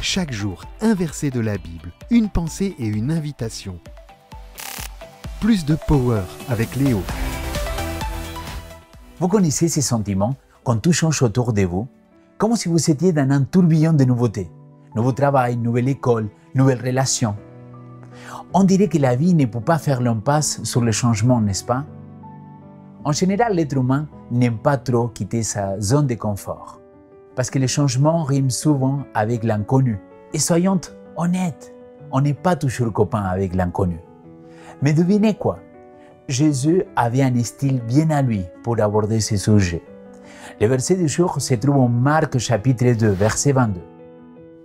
Chaque jour, un verset de la Bible, une pensée et une invitation. Plus de power avec Léo. Vous connaissez ces sentiments quand tout change autour de vous, comme si vous étiez dans un tourbillon de nouveautés. Nouveau travail, nouvelle école, nouvelles relations. On dirait que la vie ne peut pas faire l'impasse sur le changement, n'est-ce pas? En général, l'être humain n'aime pas trop quitter sa zone de confort, parce que le changement rime souvent avec l'inconnu. Et soyons honnêtes, on n'est pas toujours copain avec l'inconnu. Mais devinez quoi? Jésus avait un style bien à lui pour aborder ce sujet. Le verset du jour se trouve en Marc chapitre 2, verset 22.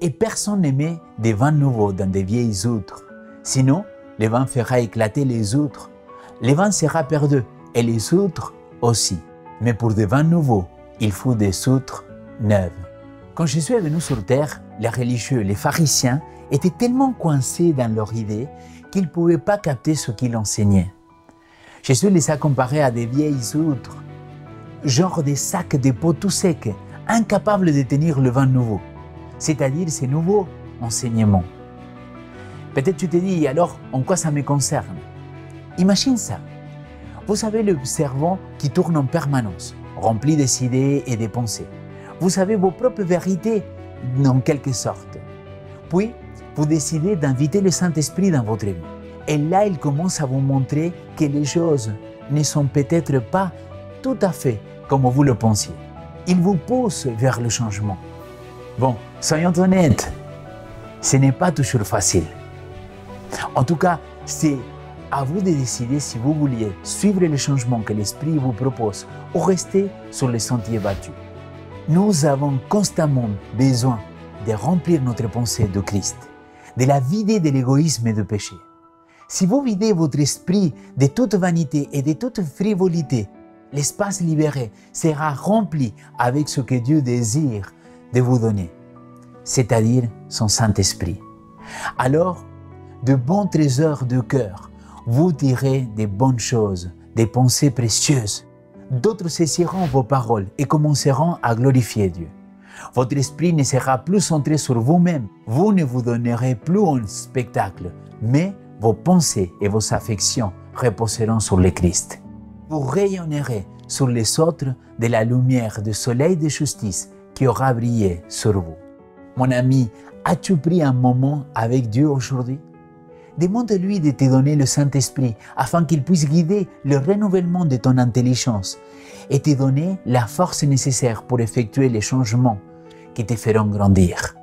Et personne n'aimait des vins nouveaux dans des vieilles outres. Sinon, le vin fera éclater les outres. Le vin sera perdu et les outres aussi. Mais pour des vins nouveaux, il faut des outres neuves. Quand Jésus est venu sur terre, les religieux, les pharisiens étaient tellement coincés dans leur idée qu'ils ne pouvaient pas capter ce qu'il enseignait. Jésus les a comparés à des vieilles outres, genre des sacs de peau tout secs, incapables de tenir le vin nouveau, c'est-à-dire ces nouveaux enseignements. Peut-être tu te dis, alors en quoi ça me concerne? Imagine ça. Vous avez le cerveau qui tourne en permanence, rempli des idées et des pensées. Vous avez vos propres vérités, en quelque sorte. Puis, vous décidez d'inviter le Saint-Esprit dans votre vie. Et là, il commence à vous montrer que les choses ne sont peut-être pas tout à fait comme vous le pensiez. Il vous pousse vers le changement. Bon, soyons honnêtes, ce n'est pas toujours facile. En tout cas, c'est à vous de décider si vous vouliez suivre le changement que l'Esprit vous propose ou rester sur les sentiers battus. Nous avons constamment besoin de remplir notre pensée de Christ, de la vider de l'égoïsme et du péché. Si vous videz votre esprit de toute vanité et de toute frivolité, l'espace libéré sera rempli avec ce que Dieu désire de vous donner, c'est-à-dire son Saint-Esprit. Alors, de bons trésors de cœur, vous direz des bonnes choses, des pensées précieuses. D'autres saisiront vos paroles et commenceront à glorifier Dieu. Votre esprit ne sera plus centré sur vous-même. Vous ne vous donnerez plus un spectacle, mais vos pensées et vos affections reposeront sur le Christ. Vous rayonnerez sur les autres de la lumière du soleil de justice qui aura brillé sur vous. Mon ami, as-tu pris un moment avec Dieu aujourd'hui? Demande-lui de te donner le Saint-Esprit afin qu'il puisse guider le renouvellement de ton intelligence et te donner la force nécessaire pour effectuer les changements qui te feront grandir.